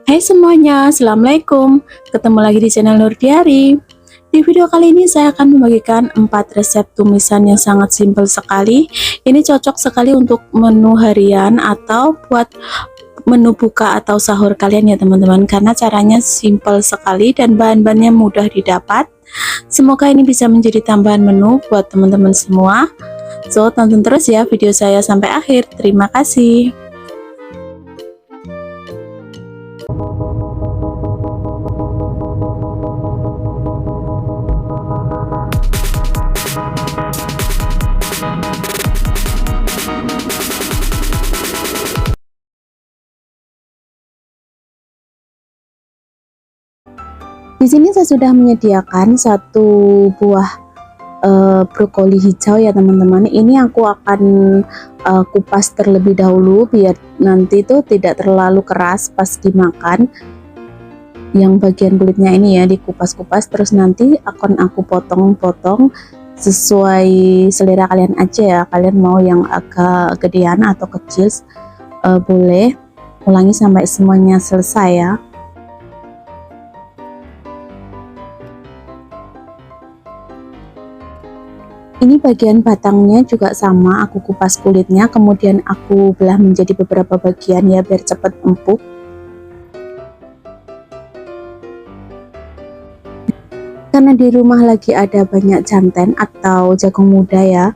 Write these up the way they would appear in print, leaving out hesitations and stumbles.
Hai semuanya, Assalamualaikum. Ketemu lagi di channel Nur Diari. Di video kali ini saya akan membagikan 4 resep tumisan yang sangat simpel sekali. Ini cocok sekali untuk menu harian atau buat menu buka atau sahur kalian ya teman-teman, karena caranya simpel sekali dan bahan-bahannya mudah didapat. Semoga ini bisa menjadi tambahan menu buat teman-teman semua. So, tonton terus ya video saya sampai akhir. Terima kasih. Di sini saya sudah menyediakan satu buah brokoli hijau ya teman-teman. Ini aku akan kupas terlebih dahulu biar nanti itu tidak terlalu keras pas dimakan. Yang bagian kulitnya ini ya dikupas-kupas, terus nanti akan aku potong-potong sesuai selera kalian aja ya. Kalian mau yang agak gedean atau kecil boleh. Ulangi sampai semuanya selesai ya. Ini bagian batangnya juga sama, aku kupas kulitnya, kemudian aku belah menjadi beberapa bagian ya biar cepat empuk. Karena di rumah lagi ada banyak jantan atau jagung muda ya,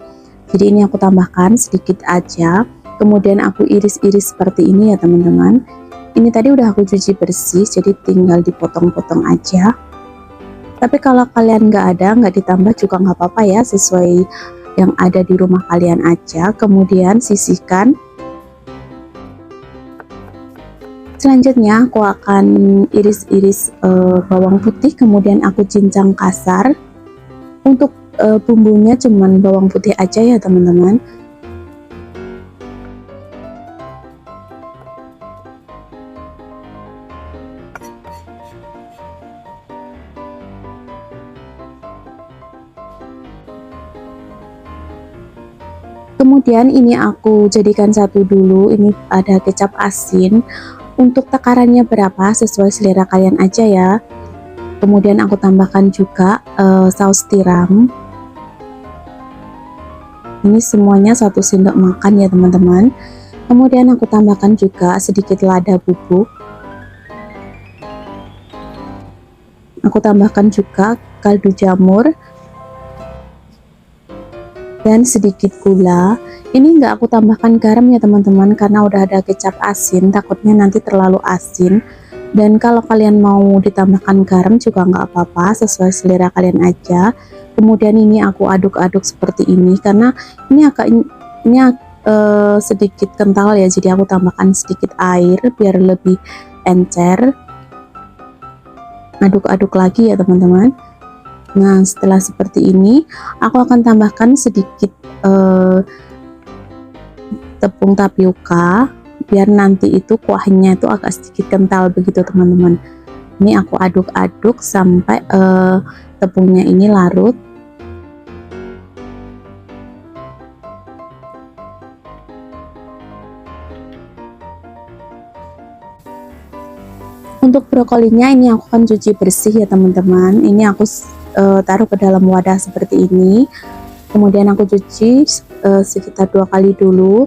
jadi ini aku tambahkan sedikit aja, kemudian aku iris-iris seperti ini ya teman-teman. Ini tadi udah aku cuci bersih, jadi tinggal dipotong-potong aja. Tapi kalau kalian nggak ada, nggak ditambah juga nggak apa-apa ya, sesuai yang ada di rumah kalian aja. Kemudian sisihkan. Selanjutnya aku akan iris-iris bawang putih, kemudian aku cincang kasar. Untuk bumbunya cuman bawang putih aja ya teman-teman. Kemudian ini aku jadikan satu dulu, ini ada kecap asin. Untuk takarannya berapa sesuai selera kalian aja ya. Kemudian aku tambahkan juga saus tiram. Ini semuanya 1 sendok makan ya teman-teman. Kemudian aku tambahkan juga sedikit lada bubuk. Aku tambahkan juga kaldu jamur dan sedikit gula. Ini enggak aku tambahkan garam ya teman-teman, karena udah ada kecap asin, takutnya nanti terlalu asin. Dan kalau kalian mau ditambahkan garam juga nggak apa-apa, sesuai selera kalian aja. Kemudian ini aku aduk-aduk seperti ini, karena ini sedikit kental ya, jadi aku tambahkan sedikit air biar lebih encer. Aduk-aduk lagi ya teman-teman. Nah, setelah seperti ini, aku akan tambahkan sedikit tepung tapioka, biar nanti itu kuahnya itu agak sedikit kental begitu teman-teman. Ini aku aduk-aduk sampai tepungnya ini larut. Untuk brokolinya ini aku akan cuci bersih ya teman-teman. Ini aku taruh ke dalam wadah seperti ini, kemudian aku cuci sekitar 2 kali dulu.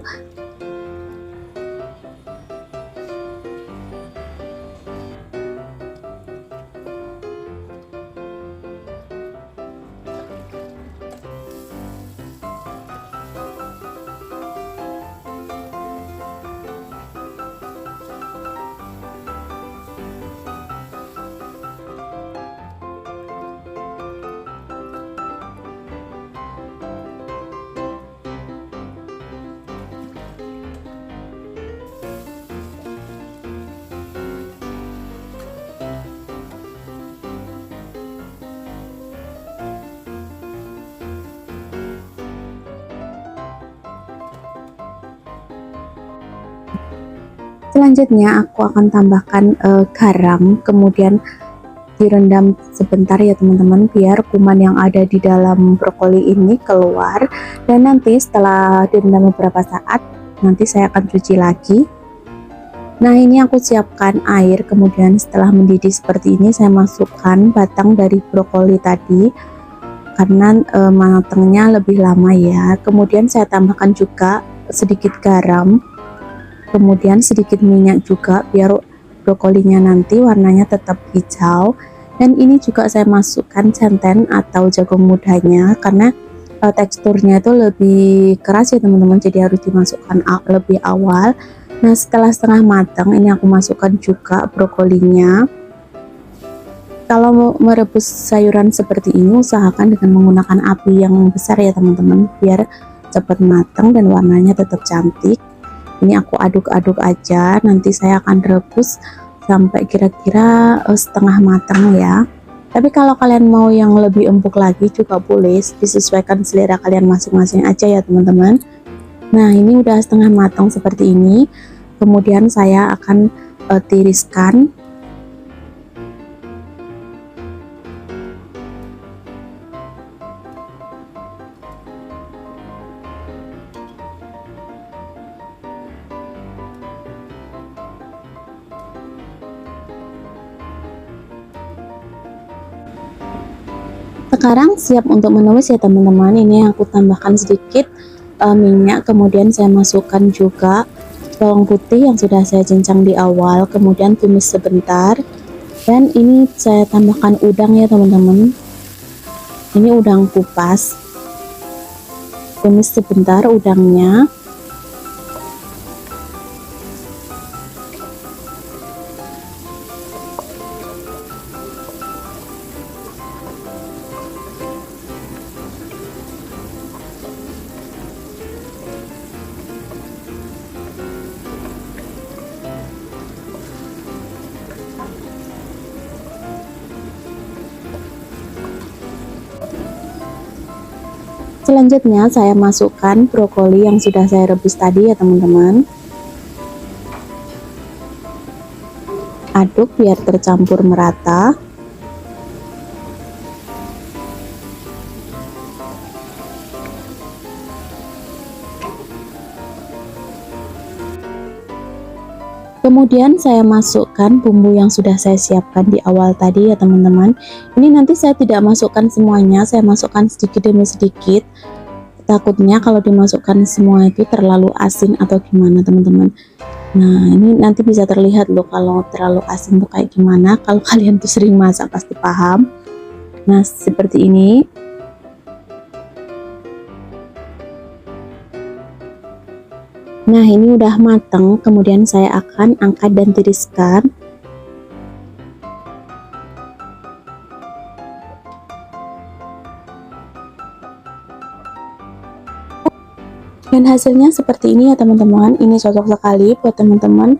Selanjutnya aku akan tambahkan garam, kemudian direndam sebentar ya teman-teman, biar kuman yang ada di dalam brokoli ini keluar. Dan nanti setelah direndam beberapa saat, nanti saya akan cuci lagi. Nah, ini aku siapkan air, kemudian setelah mendidih seperti ini saya masukkan batang dari brokoli tadi karena matangnya lebih lama ya. Kemudian saya tambahkan juga sedikit garam, kemudian sedikit minyak juga biar brokolinya nanti warnanya tetap hijau. Dan ini juga saya masukkan santan atau jagung mudanya karena teksturnya itu lebih keras ya teman-teman, jadi harus dimasukkan lebih awal. Nah, setelah setengah matang ini aku masukkan juga brokolinya. Kalau mau merebus sayuran seperti ini usahakan dengan menggunakan api yang besar ya teman-teman, biar cepat matang dan warnanya tetap cantik. Ini aku aduk-aduk aja, nanti saya akan rebus sampai kira-kira setengah matang ya. Tapi kalau kalian mau yang lebih empuk lagi juga boleh, disesuaikan selera kalian masing-masing aja ya teman-teman. Nah, ini udah setengah matang seperti ini. Kemudian saya akan tiriskan. Sekarang siap untuk menumis ya teman-teman. Ini aku tambahkan sedikit minyak, kemudian saya masukkan juga bawang putih yang sudah saya cincang di awal, kemudian tumis sebentar. Dan ini saya tambahkan udang ya teman-teman, ini udang kupas, tumis sebentar udangnya. Selanjutnya saya masukkan brokoli yang sudah saya rebus tadi ya teman-teman. Aduk biar tercampur merata. Kemudian saya masukkan bumbu yang sudah saya siapkan di awal tadi ya teman-teman. Ini nanti saya tidak masukkan semuanya, saya masukkan sedikit demi sedikit. Takutnya kalau dimasukkan semua itu terlalu asin atau gimana teman-teman. Nah, ini nanti bisa terlihat loh kalau terlalu asin tuh kayak gimana. Kalau kalian tuh sering masak pasti paham. Nah, seperti ini. Nah, ini udah matang, kemudian saya akan angkat dan tiriskan. Dan hasilnya seperti ini ya teman-teman. Ini cocok sekali buat teman-teman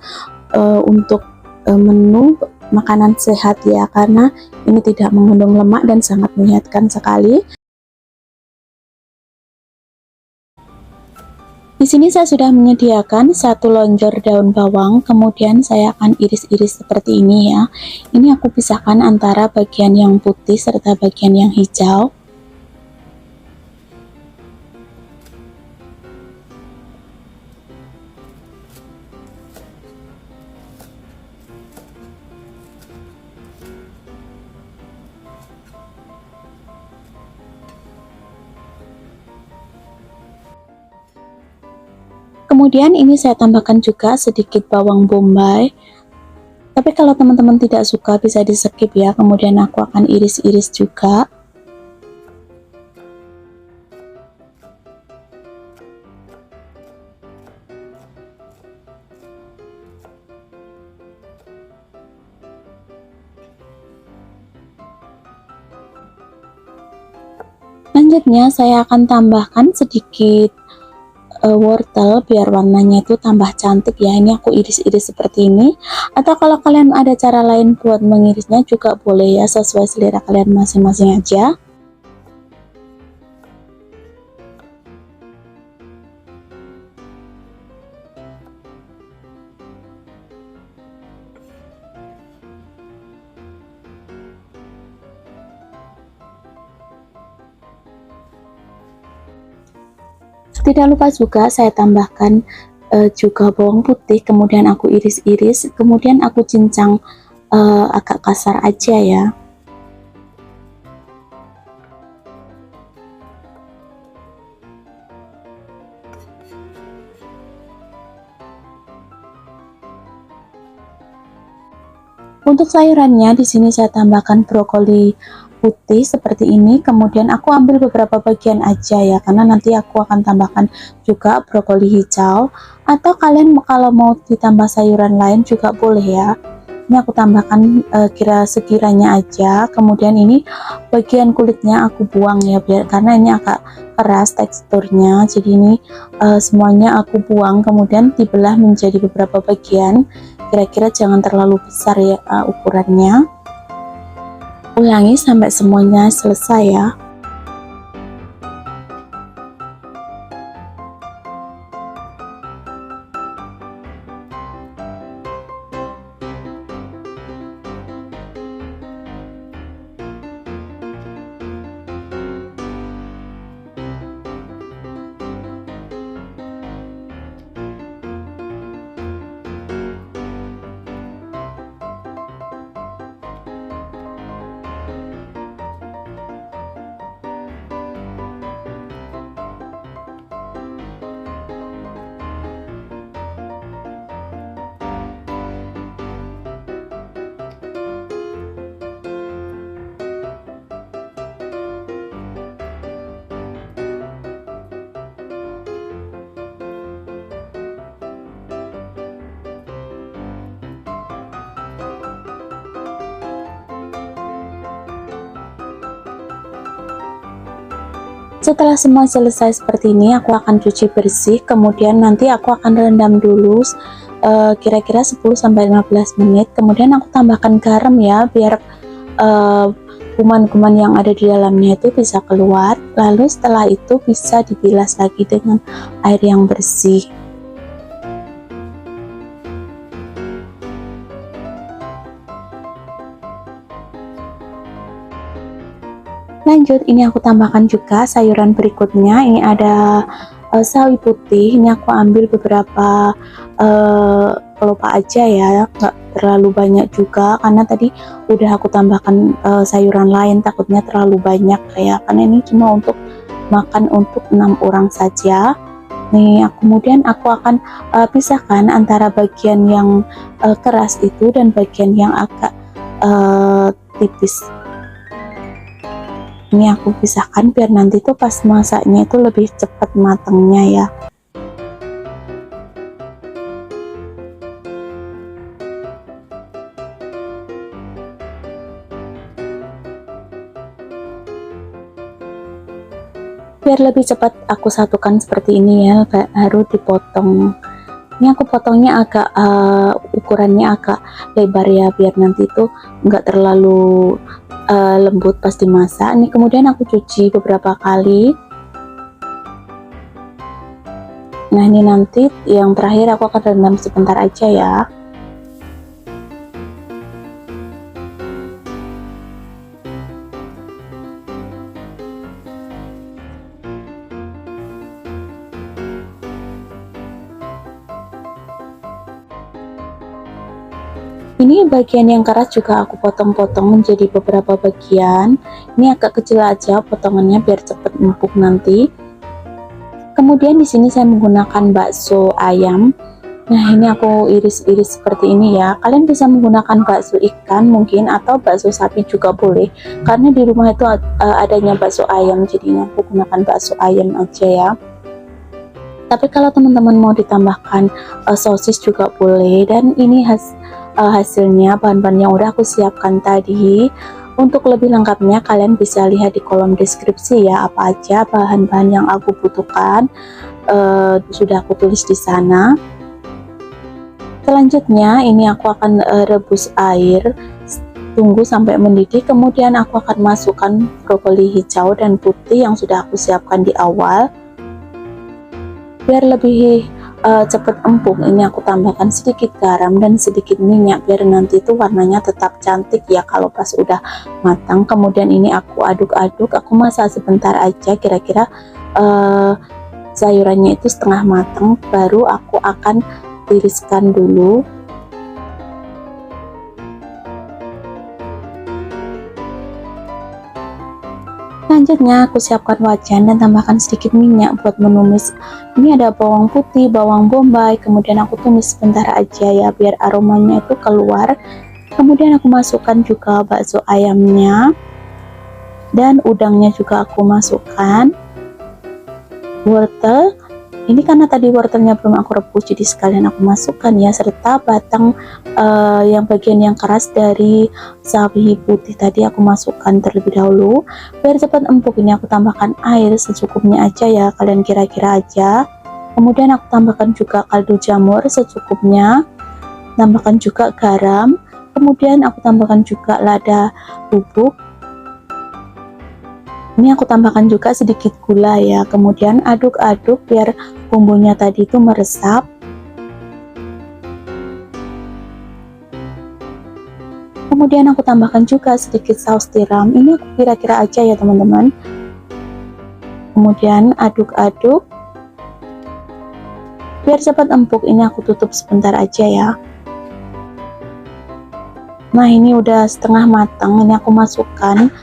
untuk menu makanan sehat ya, karena ini tidak mengandung lemak dan sangat menyehatkan sekali. Di sini saya sudah menyediakan satu lonjor daun bawang, kemudian saya akan iris-iris seperti ini ya. Ini aku pisahkan antara bagian yang putih serta bagian yang hijau. Kemudian ini saya tambahkan juga sedikit bawang bombay. Tapi kalau teman-teman tidak suka bisa di skip ya. Kemudian aku akan iris-iris juga. Selanjutnya saya akan tambahkan sedikit wortel biar warnanya itu tambah cantik ya. Ini aku iris-iris seperti ini, atau kalau kalian ada cara lain buat mengirisnya juga boleh ya, sesuai selera kalian masing-masing aja. Tidak lupa juga saya tambahkan juga bawang putih, kemudian aku iris-iris, kemudian aku cincang agak kasar aja ya. Untuk sayurannya di sini saya tambahkan brokoli putih seperti ini, kemudian aku ambil beberapa bagian aja ya, karena nanti aku akan tambahkan juga brokoli hijau, atau kalian kalau mau ditambah sayuran lain juga boleh ya. Ini aku tambahkan kira sekiranya aja, kemudian ini bagian kulitnya aku buang ya, biar karena ini agak keras teksturnya, jadi ini semuanya aku buang, kemudian dibelah menjadi beberapa bagian, kira-kira jangan terlalu besar ya ukurannya. Ulangi sampai semuanya selesai ya. Setelah semua selesai seperti ini, aku akan cuci bersih, kemudian nanti aku akan rendam dulu kira-kira 10-15 menit, kemudian aku tambahkan garam ya, biar kuman-kuman yang ada di dalamnya itu bisa keluar, lalu setelah itu bisa dibilas lagi dengan air yang bersih. Lanjut, ini aku tambahkan juga sayuran berikutnya. Ini ada sawi putih. Ini aku ambil beberapa kelopak aja ya, nggak terlalu banyak juga, karena tadi udah aku tambahkan sayuran lain, takutnya terlalu banyak ya, karena ini cuma untuk makan untuk 6 orang saja. Nih, kemudian aku akan pisahkan antara bagian yang keras itu dan bagian yang agak tipis. Ini aku pisahkan biar nanti tuh pas masaknya itu lebih cepat matangnya ya. Biar lebih cepat aku satukan seperti ini ya, baru dipotong. Ini aku potongnya agak ukurannya agak lebar ya, biar nanti tuh nggak terlalu lembut pas dimasak. Ini kemudian aku cuci beberapa kali. Nah, ini nanti yang terakhir aku akan rendam sebentar aja ya. Ini bagian yang keras juga aku potong-potong menjadi beberapa bagian. Ini agak kecil aja potongannya biar cepet empuk nanti. Kemudian di sini saya menggunakan bakso ayam. Nah, ini aku iris-iris seperti ini ya. Kalian bisa menggunakan bakso ikan mungkin, atau bakso sapi juga boleh. Karena di rumah itu adanya bakso ayam, jadinya aku gunakan bakso ayam aja ya. Tapi kalau teman-teman mau ditambahkan sosis juga boleh. Dan ini hasilnya, bahan-bahan yang udah aku siapkan tadi. Untuk lebih lengkapnya kalian bisa lihat di kolom deskripsi ya, apa aja bahan-bahan yang aku butuhkan, sudah aku tulis di sana. Selanjutnya ini aku akan rebus air, tunggu sampai mendidih, kemudian aku akan masukkan brokoli hijau dan putih yang sudah aku siapkan di awal. Biar lebih cepat empuk, ini aku tambahkan sedikit garam dan sedikit minyak biar nanti itu warnanya tetap cantik ya kalau pas udah matang. Kemudian ini aku aduk-aduk, aku masak sebentar aja, kira-kira sayurannya itu setengah matang, baru aku akan tiriskan dulu. Selanjutnya aku siapkan wajan dan tambahkan sedikit minyak buat menumis. Ini ada bawang putih, bawang bombay, kemudian aku tumis sebentar aja ya biar aromanya itu keluar. Kemudian aku masukkan juga bakso ayamnya dan udangnya juga aku masukkan. Wortel, ini karena tadi wortelnya belum aku rebus jadi sekalian aku masukkan ya, serta batang yang bagian yang keras dari sawi putih tadi aku masukkan terlebih dahulu biar cepat empuk. Ini aku tambahkan air secukupnya aja ya, kalian kira-kira aja. Kemudian aku tambahkan juga kaldu jamur secukupnya, tambahkan juga garam, kemudian aku tambahkan juga lada bubuk. Ini aku tambahkan juga sedikit gula ya, kemudian aduk-aduk biar bumbunya tadi itu meresap. Kemudian aku tambahkan juga sedikit saus tiram, ini aku kira-kira aja ya teman-teman. Kemudian aduk-aduk biar cepat empuk. Ini aku tutup sebentar aja ya. Nah ini udah setengah matang, ini aku masukkan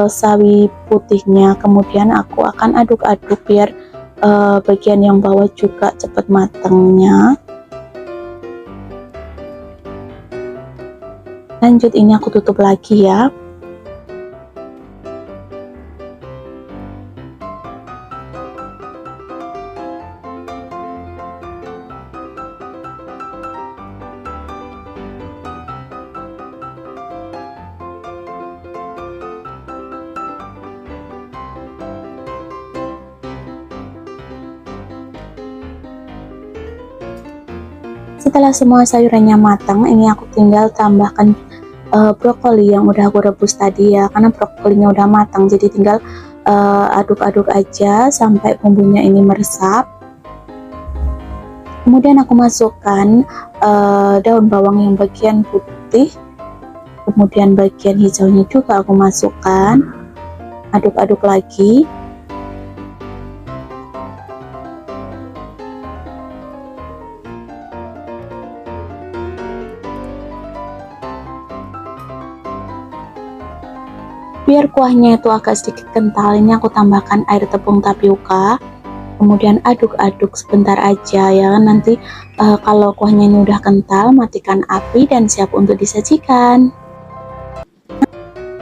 sawi putihnya, kemudian aku akan aduk-aduk biar bagian yang bawah juga cepat matangnya. Lanjut, ini aku tutup lagi ya. Setelah semua sayurannya matang, ini aku tinggal tambahkan brokoli yang udah aku rebus tadi ya, karena brokolinya udah matang jadi tinggal aduk-aduk aja sampai bumbunya ini meresap. Kemudian aku masukkan daun bawang yang bagian putih, kemudian bagian hijaunya juga aku masukkan, aduk-aduk lagi. Biar kuahnya itu agak sedikit kental, ini aku tambahkan air tepung tapioka, kemudian aduk-aduk sebentar aja ya, nanti kalau kuahnya ini udah kental, matikan api dan siap untuk disajikan.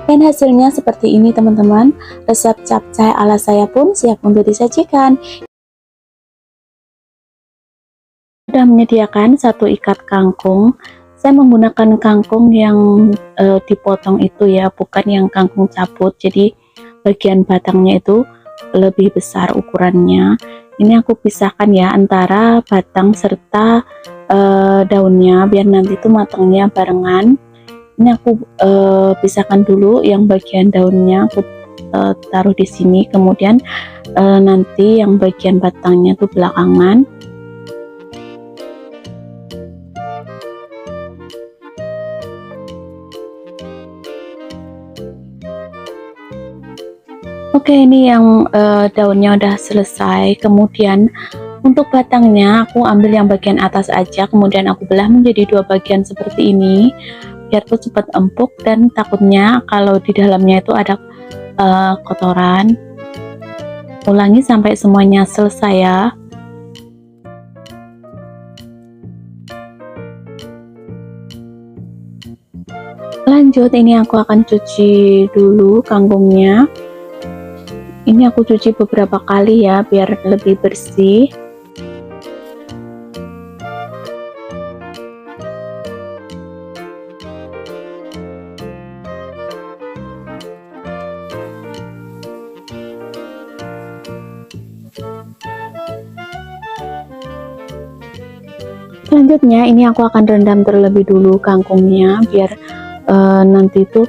Dan hasilnya seperti ini teman-teman, resep capcay ala saya pun siap untuk disajikan. Sudah menyediakan satu ikat kangkung. Saya menggunakan kangkung yang dipotong itu ya, bukan yang kangkung cabut, jadi bagian batangnya itu lebih besar ukurannya. Ini aku pisahkan ya antara batang serta daunnya biar nanti itu matangnya barengan. Ini aku pisahkan dulu, yang bagian daunnya aku taruh di sini, kemudian nanti yang bagian batangnya itu belakangan. Oke, ini yang daunnya udah selesai. Kemudian untuk batangnya aku ambil yang bagian atas aja, kemudian aku belah menjadi dua bagian seperti ini biar tuh cepat empuk, dan takutnya kalau di dalamnya itu ada kotoran. Ulangi sampai semuanya selesai ya. Lanjut, ini aku akan cuci dulu kangkungnya. Ini aku cuci beberapa kali ya biar lebih bersih. Selanjutnya ini aku akan rendam terlebih dulu kangkungnya biar nanti itu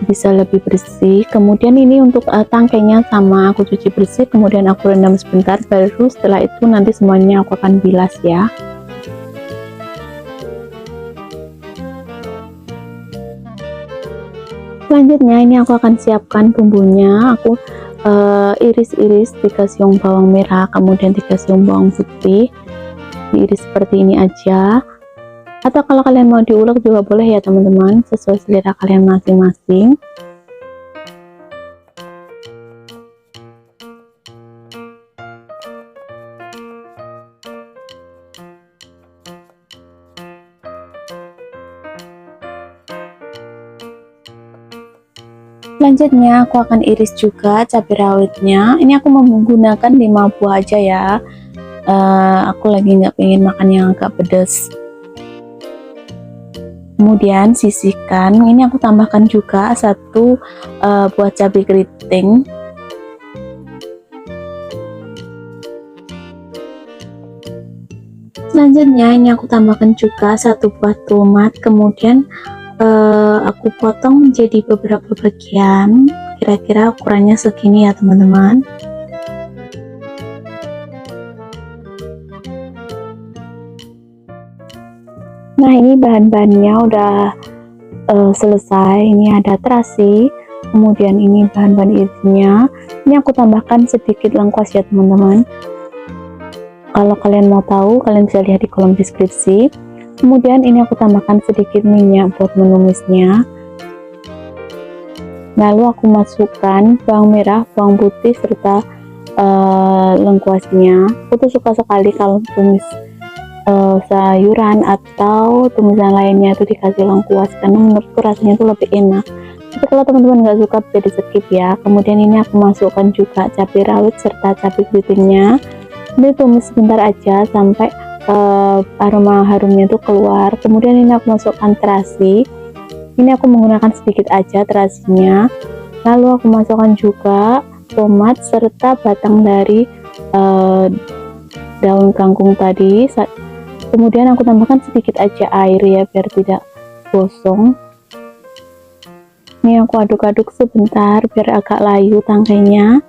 bisa lebih bersih. Kemudian ini untuk tangkainya sama aku cuci bersih, kemudian aku rendam sebentar, baru setelah itu nanti semuanya aku akan bilas ya. Selanjutnya ini aku akan siapkan bumbunya. Aku iris-iris, 3 siung bawang merah, kemudian 3 siung bawang putih, diiris seperti ini aja. Atau kalau kalian mau diulek juga boleh ya teman-teman, sesuai selera kalian masing-masing. Selanjutnya aku akan iris juga cabai rawitnya. Ini aku menggunakan 5 buah aja ya. Aku lagi nggak pengen makan yang agak pedas. Kemudian sisihkan. Ini aku tambahkan juga 1 buah cabai keriting. Selanjutnya ini aku tambahkan juga 1 buah tomat. Kemudian aku potong menjadi beberapa bagian, kira-kira ukurannya segini ya teman-teman. Nah ini bahan-bahannya udah selesai. Ini ada terasi, kemudian ini bahan-bahan isinya. Ini aku tambahkan sedikit lengkuas ya teman-teman. Kalau kalian mau tahu, kalian bisa lihat di kolom deskripsi. Kemudian ini aku tambahkan sedikit minyak buat menumisnya. Lalu aku masukkan bawang merah, bawang putih, serta lengkuasnya. Aku tuh suka sekali kalau tumis sayuran atau tumisan lainnya itu dikasih lengkuas, karena menurutku rasanya itu lebih enak. Tapi kalau teman-teman nggak suka bisa di skip ya. Kemudian ini aku masukkan juga cabai rawit serta cabai keritingnya. Ini tumis sebentar aja sampai aroma harumnya itu keluar. Kemudian ini aku masukkan terasi. Ini aku menggunakan sedikit aja terasinya. Lalu aku masukkan juga tomat serta batang dari daun kangkung tadi. Kemudian aku tambahkan sedikit aja air ya biar tidak gosong. Ini aku aduk-aduk sebentar biar agak layu tangkainya.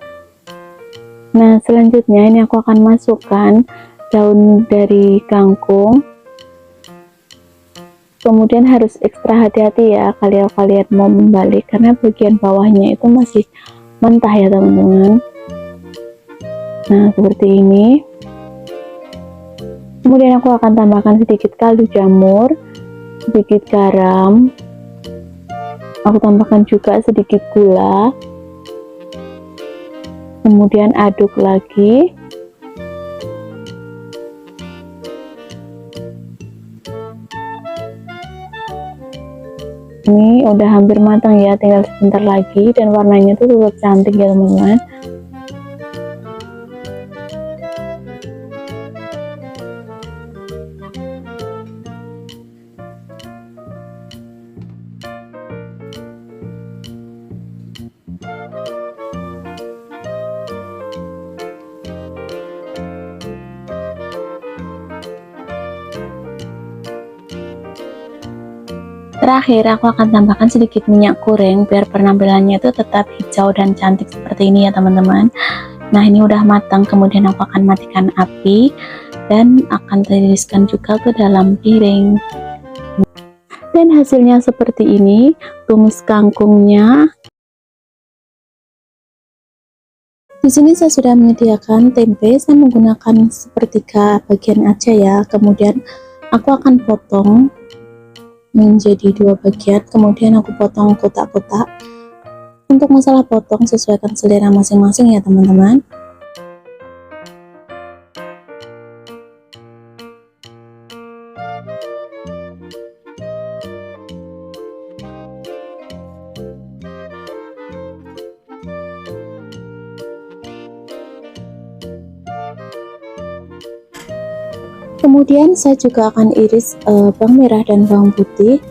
Nah selanjutnya ini aku akan masukkan daun dari kangkung. Kemudian harus ekstra hati-hati ya kalau kalian mau membalik, karena bagian bawahnya itu masih mentah ya teman-teman. Nah seperti ini. Kemudian aku akan tambahkan sedikit kaldu jamur, sedikit garam. Aku tambahkan juga sedikit gula. Kemudian aduk lagi. Ini udah hampir matang ya, tinggal sebentar lagi dan warnanya tuh tetap cantik ya teman-teman. Terakhir aku akan tambahkan sedikit minyak goreng biar penampilannya itu tetap hijau dan cantik seperti ini ya teman-teman. Nah ini udah matang, kemudian aku akan matikan api dan akan tiriskan juga ke dalam piring. Dan hasilnya seperti ini, tumis kangkungnya. Di sini saya sudah menyediakan tempe, saya menggunakan sepertiga bagian aja ya. Kemudian aku akan potong menjadi 2 bagian, kemudian aku potong kotak-kotak. Untuk masalah potong sesuaikan selera masing-masing ya teman-teman. Kemudian saya juga akan iris bawang merah dan bawang putih.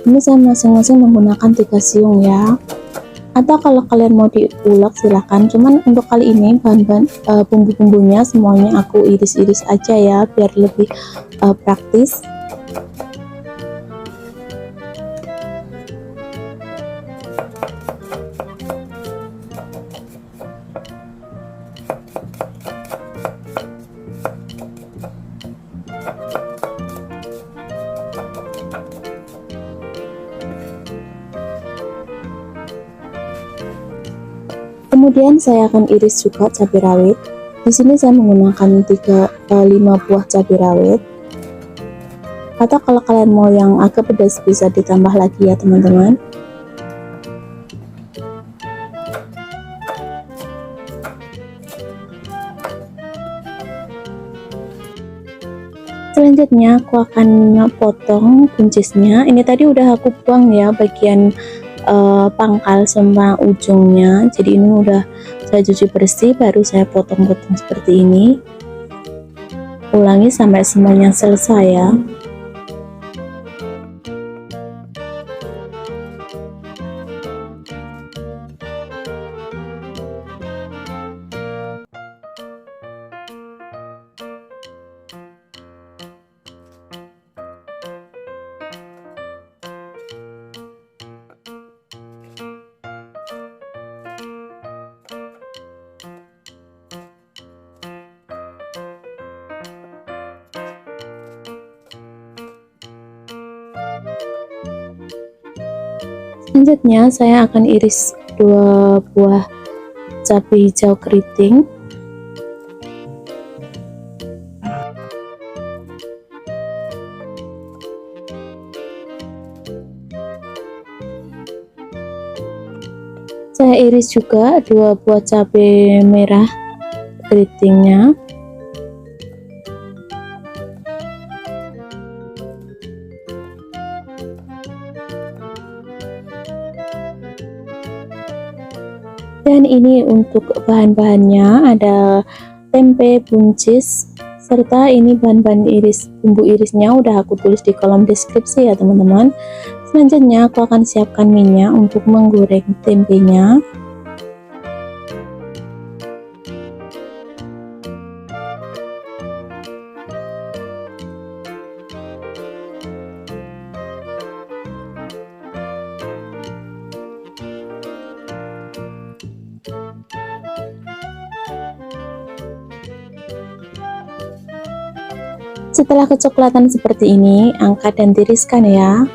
Ini saya masing-masing menggunakan 3 siung ya. Atau kalau kalian mau diulek silahkan. Cuman untuk kali ini bahan-bahan bumbu-bumbunya semuanya aku iris-iris aja ya biar lebih praktis. Kemudian saya akan iris juga cabai rawit. Di sini saya menggunakan 5 buah cabai rawit. Atau kalau kalian mau yang agak pedas bisa ditambah lagi ya teman-teman. Selanjutnya aku akan potong buncisnya. Ini tadi udah aku buang ya bagian pangkal sama ujungnya. Jadi ini udah saya cuci bersih, baru saya potong-potong seperti ini. Ulangi sampai semuanya selesai ya. Selanjutnya saya akan iris 2 buah cabai hijau keriting. Saya iris juga 2 buah cabai merah keritingnya. Dan ini untuk bahan-bahannya, ada tempe, buncis, serta ini bahan-bahan iris, bumbu irisnya udah aku tulis di kolom deskripsi ya teman-teman. Selanjutnya aku akan siapkan minyak untuk menggoreng tempenya. Setelah kecoklatan seperti ini, angkat dan tiriskan ya.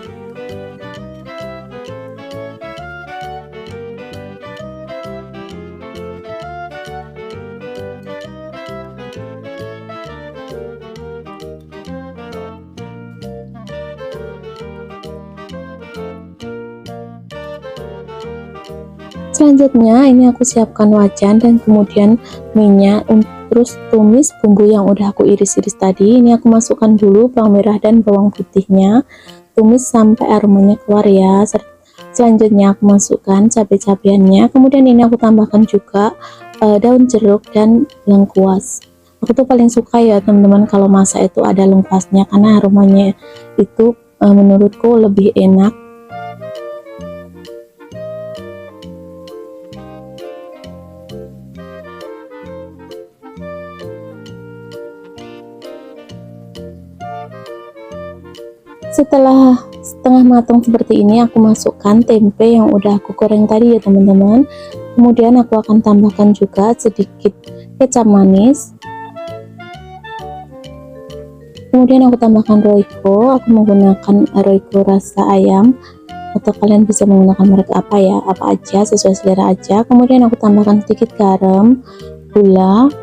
Selanjutnya ini aku siapkan wajan dan kemudian minyak, terus tumis bumbu yang udah aku iris-iris tadi. Ini aku masukkan dulu bawang merah dan bawang putihnya, tumis sampai aromanya keluar ya. Selanjutnya aku masukkan cabai-cabiannya, kemudian ini aku tambahkan juga daun jeruk dan lengkuas. Aku tuh paling suka ya teman-teman kalau masak itu ada lengkuasnya, karena aromanya itu menurutku lebih enak. Setelah setengah matang seperti ini, aku masukkan tempe yang udah aku goreng tadi ya teman-teman. Kemudian aku akan tambahkan juga sedikit kecap manis. Kemudian aku tambahkan Royco. Aku menggunakan Royco rasa ayam, atau kalian bisa menggunakan merek apa ya, apa aja sesuai selera aja. Kemudian aku tambahkan sedikit garam, gula.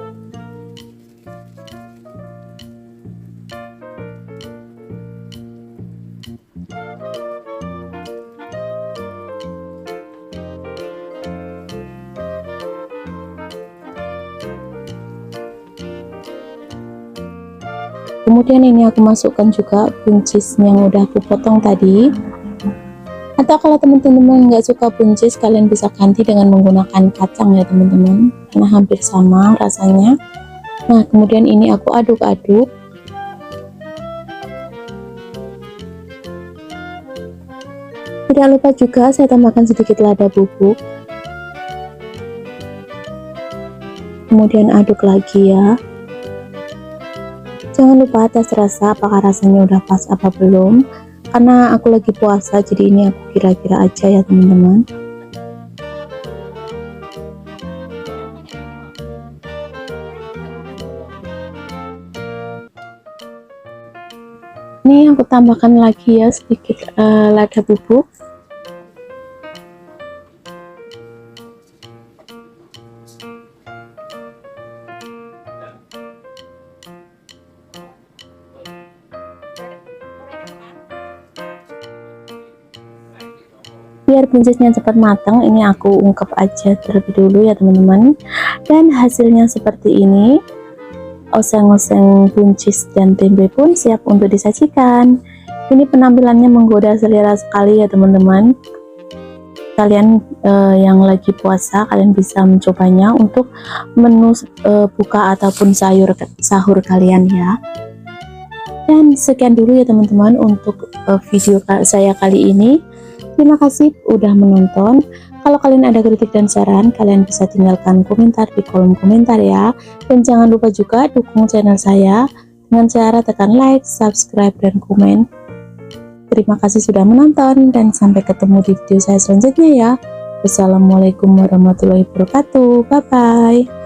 Kemudian ini aku masukkan juga buncis yang udah aku potong tadi. Atau kalau teman-teman nggak suka buncis, kalian bisa ganti dengan menggunakan kacang ya teman-teman, karena hampir sama rasanya. Nah kemudian ini aku aduk-aduk. Tidak lupa juga saya tambahkan sedikit lada bubuk. Kemudian aduk lagi ya. Jangan lupa tes rasa apakah rasanya udah pas apa belum, karena aku lagi puasa jadi ini aku kira-kira aja ya teman-teman. Ini aku tambahkan lagi ya sedikit lada bubuk. Biar buncisnya cepat matang, ini aku ungkep aja terlebih dulu ya teman-teman. Dan hasilnya seperti ini. Oseng-oseng buncis dan tempe pun siap untuk disajikan. Ini penampilannya menggoda selera sekali ya teman-teman. Kalian yang lagi puasa, kalian bisa mencobanya untuk menu buka ataupun sahur kalian ya. Dan sekian dulu ya teman-teman untuk video saya kali ini. Terima kasih udah menonton. Kalau kalian ada kritik dan saran, kalian bisa tinggalkan komentar di kolom komentar ya. Dan jangan lupa juga dukung channel saya dengan cara tekan like, subscribe, dan komen. Terima kasih sudah menonton dan sampai ketemu di video saya selanjutnya ya. Wassalamualaikum warahmatullahi wabarakatuh. Bye-bye.